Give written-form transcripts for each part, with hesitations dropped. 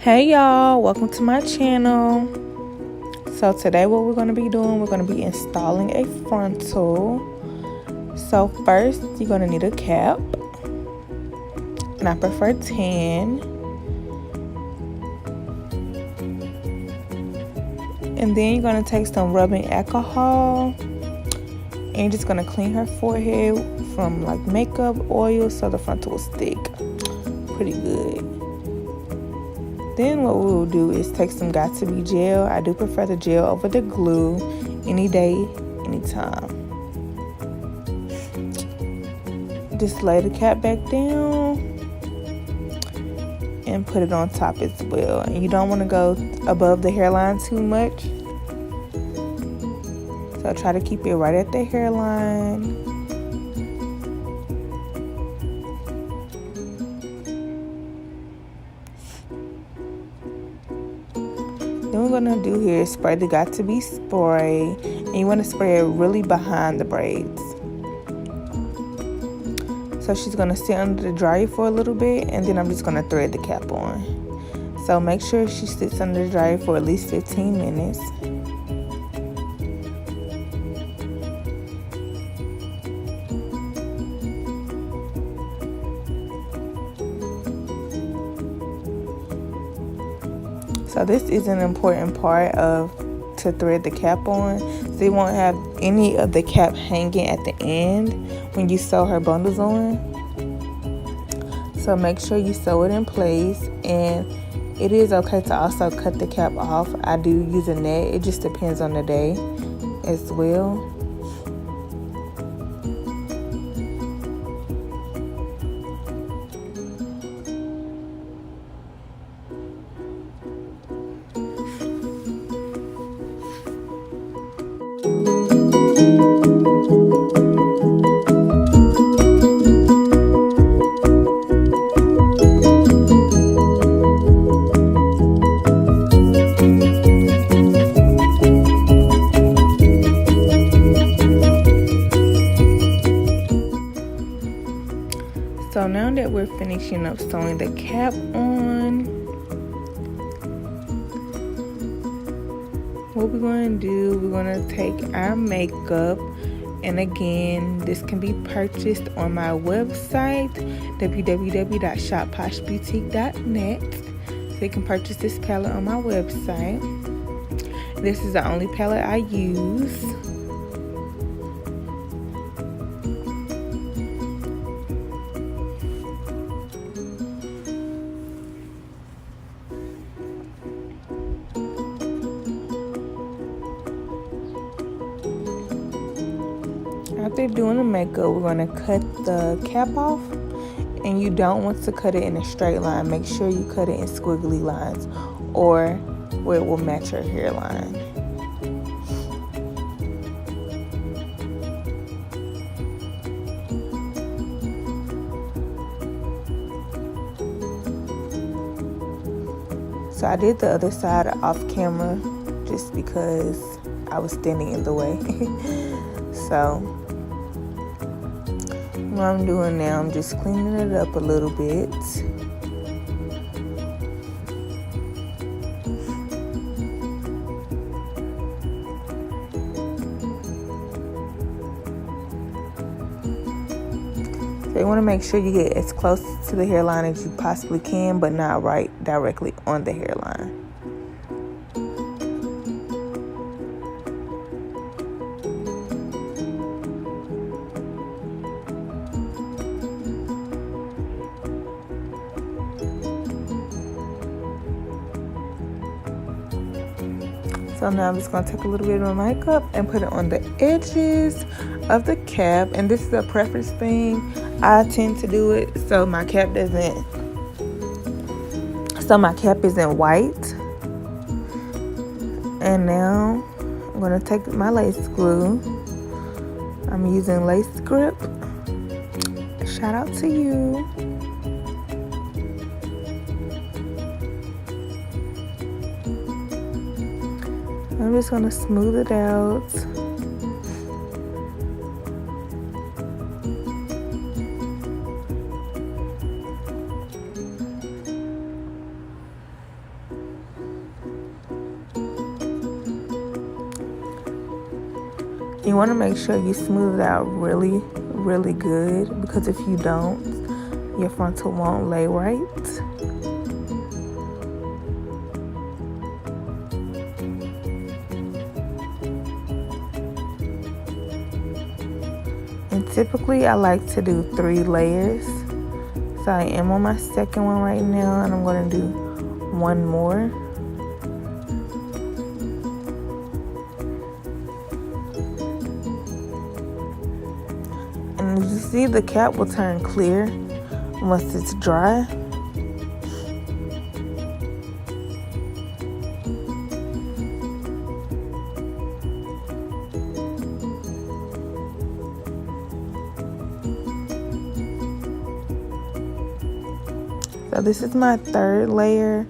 Hey y'all, welcome to my channel. So today what we're going to be doing, we're going to be installing a frontal. So first you're going to need a cap, and I prefer tan. And then you're going to take some rubbing alcohol and you're just going to clean her forehead from like makeup oil so the frontal will stick pretty good. Then what we will do is take some Got2b gel. I do prefer the gel over the glue, any day, anytime. Just lay the cap back down and put it on top as well. And you don't want to go above the hairline too much. So try to keep it right at the hairline. Then we're going to do here is spray the Got2b spray, and you want to spray it really behind the braids. So she's going to sit under the dryer for a little bit, and then I'm just going to thread the cap on. So make sure she sits under the dryer for at least 15 minutes. So this is an important part to thread the cap on, so you won't have any of the cap hanging at the end when you sew her bundles on. So make sure you sew it in place, and it is okay to also cut the cap off. I do use a net, it just depends on the day as well. So now that we're finishing up sewing the cap on, what we're going to do, we're going to take our makeup, and again, this can be purchased on my website, www.shopposhboutique.net. So you can purchase this palette on my website. This is the only palette I use. After doing the makeup, we're going to cut the cap off, and you don't want to cut it in a straight line. Make sure you cut it in squiggly lines or where it will match your hairline. So I did the other side off camera just because I was standing in the way. So what I'm doing now, I'm just cleaning it up a little bit. So you want to make sure you get as close to the hairline as you possibly can, but not right directly on the hairline. So now I'm just going to take a little bit of my makeup and put it on the edges of the cap. And this is a preference thing. I tend to do it so my cap isn't white. And now I'm going to take my lace glue. I'm using Lace Grip. Shout out to you. I'm just going to smooth it out. You want to make sure you smooth it out really, really good, because if you don't, your frontal won't lay right. And typically I like to do 3 layers. So I am on my second one right now, and I'm going to do one more. And you see the cap will turn clear once it's dry. So this is my 3rd layer,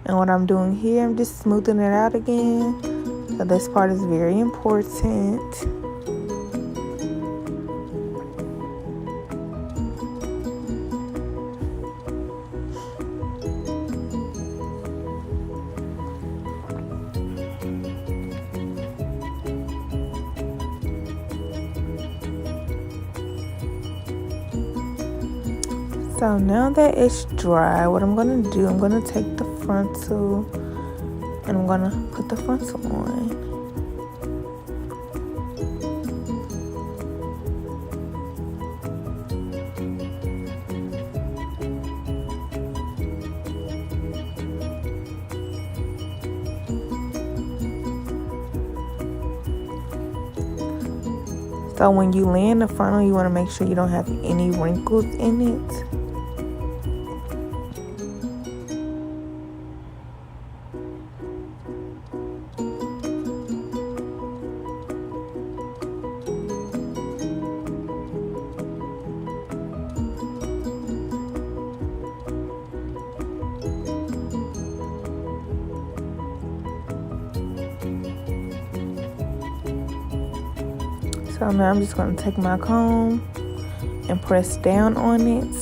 and what I'm doing here, I'm just smoothing it out again. So this part is very important. So now that it's dry, what I'm going to do, I'm going to take the frontal and I'm going to put the frontal on. So when you land the frontal, you want to make sure you don't have any wrinkles in it. So now I'm just going to take my comb and press down on it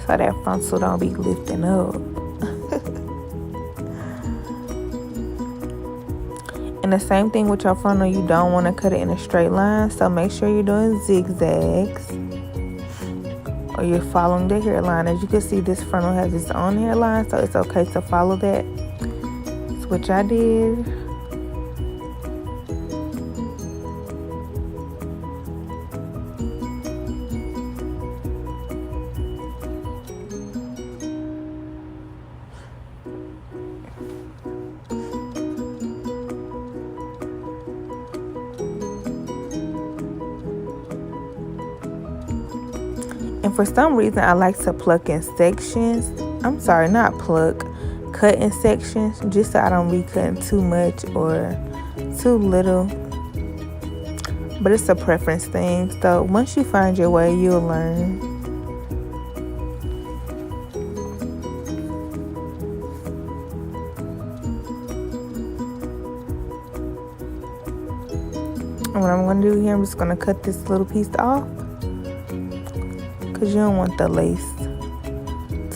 so that frontal don't be lifting up. And the same thing with your frontal, you don't want to cut it in a straight line, so make sure you're doing zigzags or you're following the hairline. As you can see, this frontal has its own hairline, so it's okay to follow that. That's what I did. And for some reason, I like to pluck in sections. I'm sorry, not pluck, cut in sections, just so I don't be cutting too much or too little. But it's a preference thing. So once you find your way, you'll learn. And what I'm going to do here, I'm just going to cut this little piece off, because you don't want the lace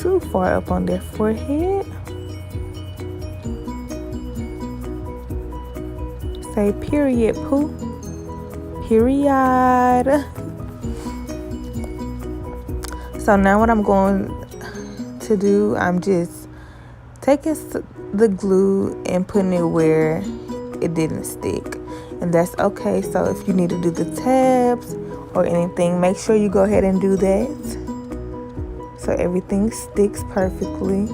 too far up on their forehead. Say period, poo. Period. So now what I'm going to do, I'm just taking the glue and putting it where it didn't stick. And that's okay. So if you need to do the tabs or anything, make sure you go ahead and do that so everything sticks perfectly.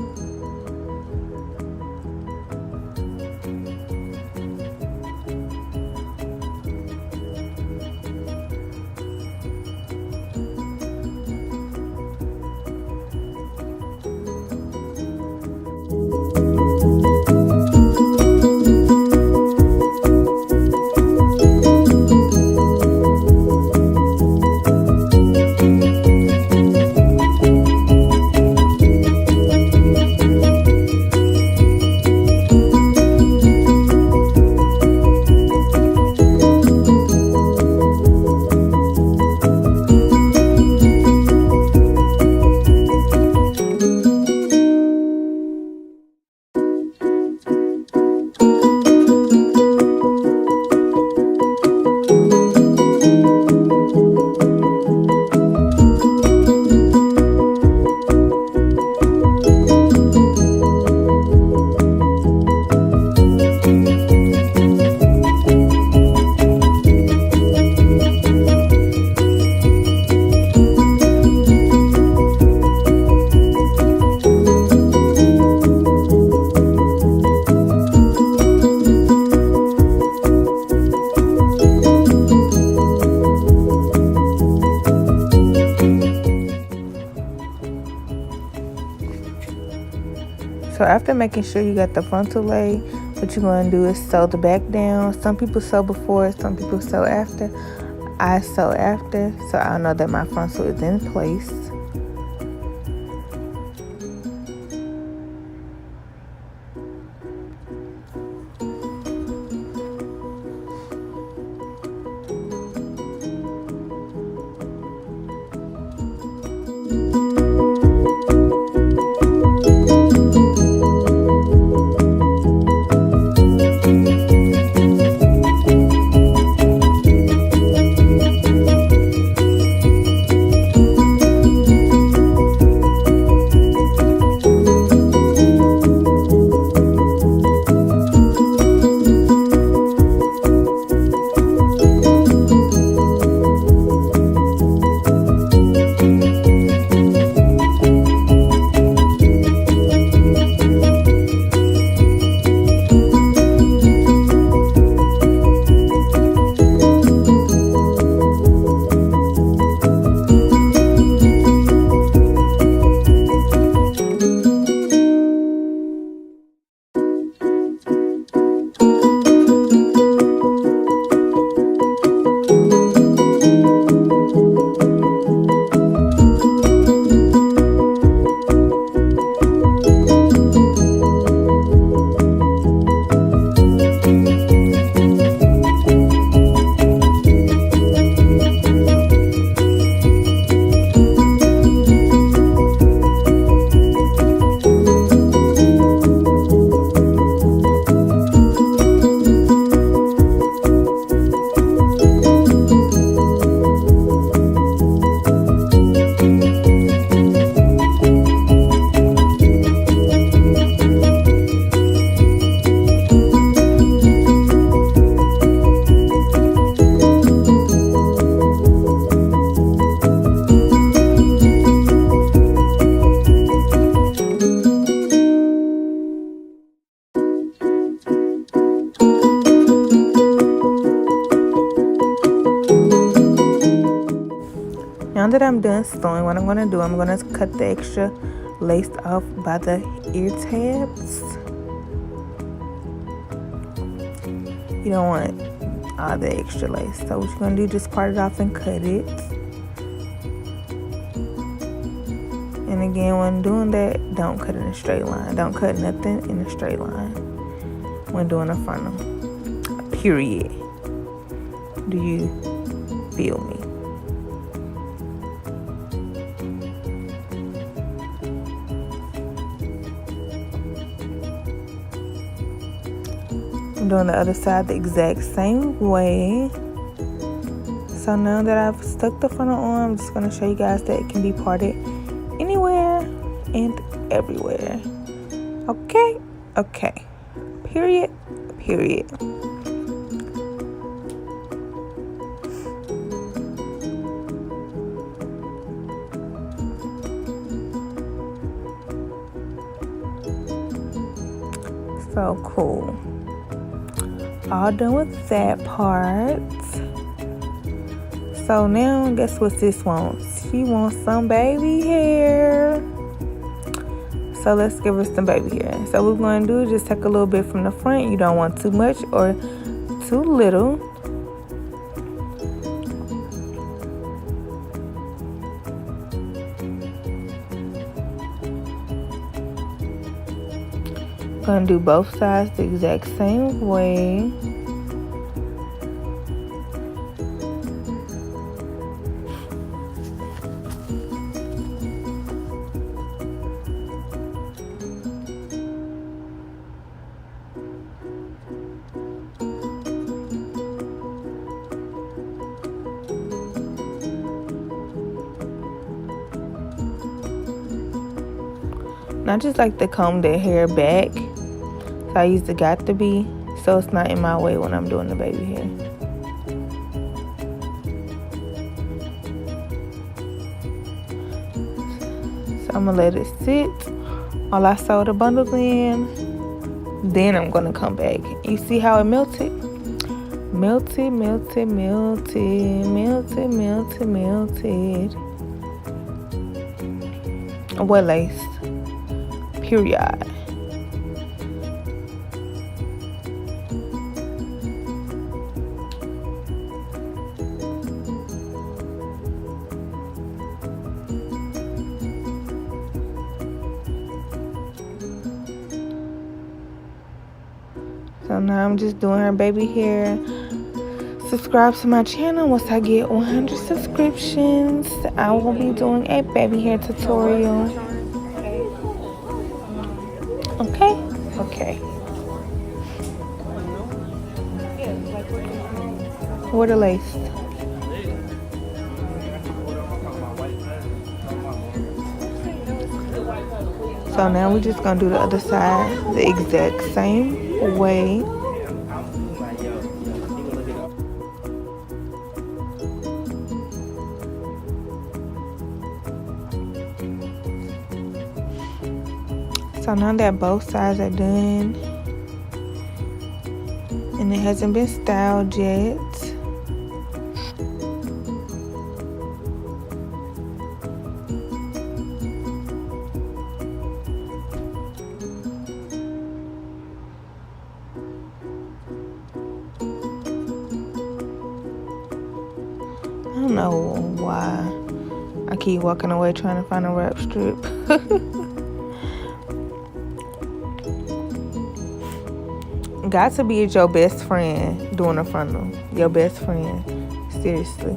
So after making sure you got the frontal lay, what you're going to do is sew the back down. Some people sew before, some people sew after. I sew after, so I know that my frontal is in place. Now that I'm done sewing, what I'm going to do, I'm going to cut the extra lace off by the ear tabs. You don't want all the extra lace. So what you're going to do, just part it off and cut it. And again, when doing that, don't cut in a straight line. Don't cut nothing in a straight line when doing a frontal. Period. Do you feel me? I'm doing the other side the exact same way. So now that I've stuck the frontal on, I'm just going to show you guys that it can be parted anywhere and everywhere. Okay? Okay. Period. Period. So cool. All done with that part. So now guess what sis wants? She wants some baby hair. So let's give her some baby hair. So what we're going to do is just take a little bit from the front. You don't want too much or too little. Gonna do both sides the exact same way. And I just like to comb the hair back. So I use the got to be, so it's not in my way when I'm doing the baby hair. So I'm gonna let it sit while I sew the bundles in. Then I'm gonna come back. You see how it melted? Melted, melted, melted, melted, melted, melted. What lace? Period. So now I'm just doing her baby hair. Subscribe to my channel. Once I get 100 subscriptions, I will be doing a baby hair tutorial. Okay? Okay. What a lace. So now we're just gonna do the other side the exact same way. So now that both sides are done and it hasn't been styled yet, I don't know why I keep walking away trying to find a wrap strip. Got to be your best friend doing a frontal. Your best friend. Seriously.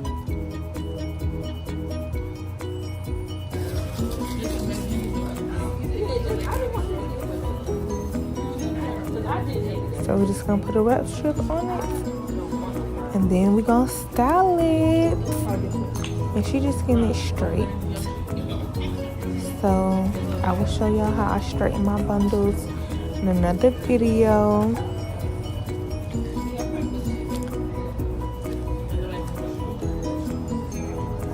So we're just gonna put a wrap strip on it. And then we're gonna style it. And she just getting it straight. So I will show y'all how I straighten my bundles in another video.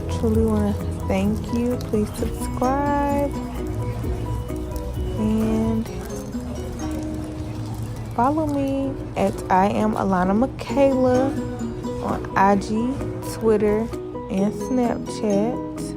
I truly want to thank you. Please subscribe and follow me at I am alanamicaela on IG, Twitter, and Snapchat.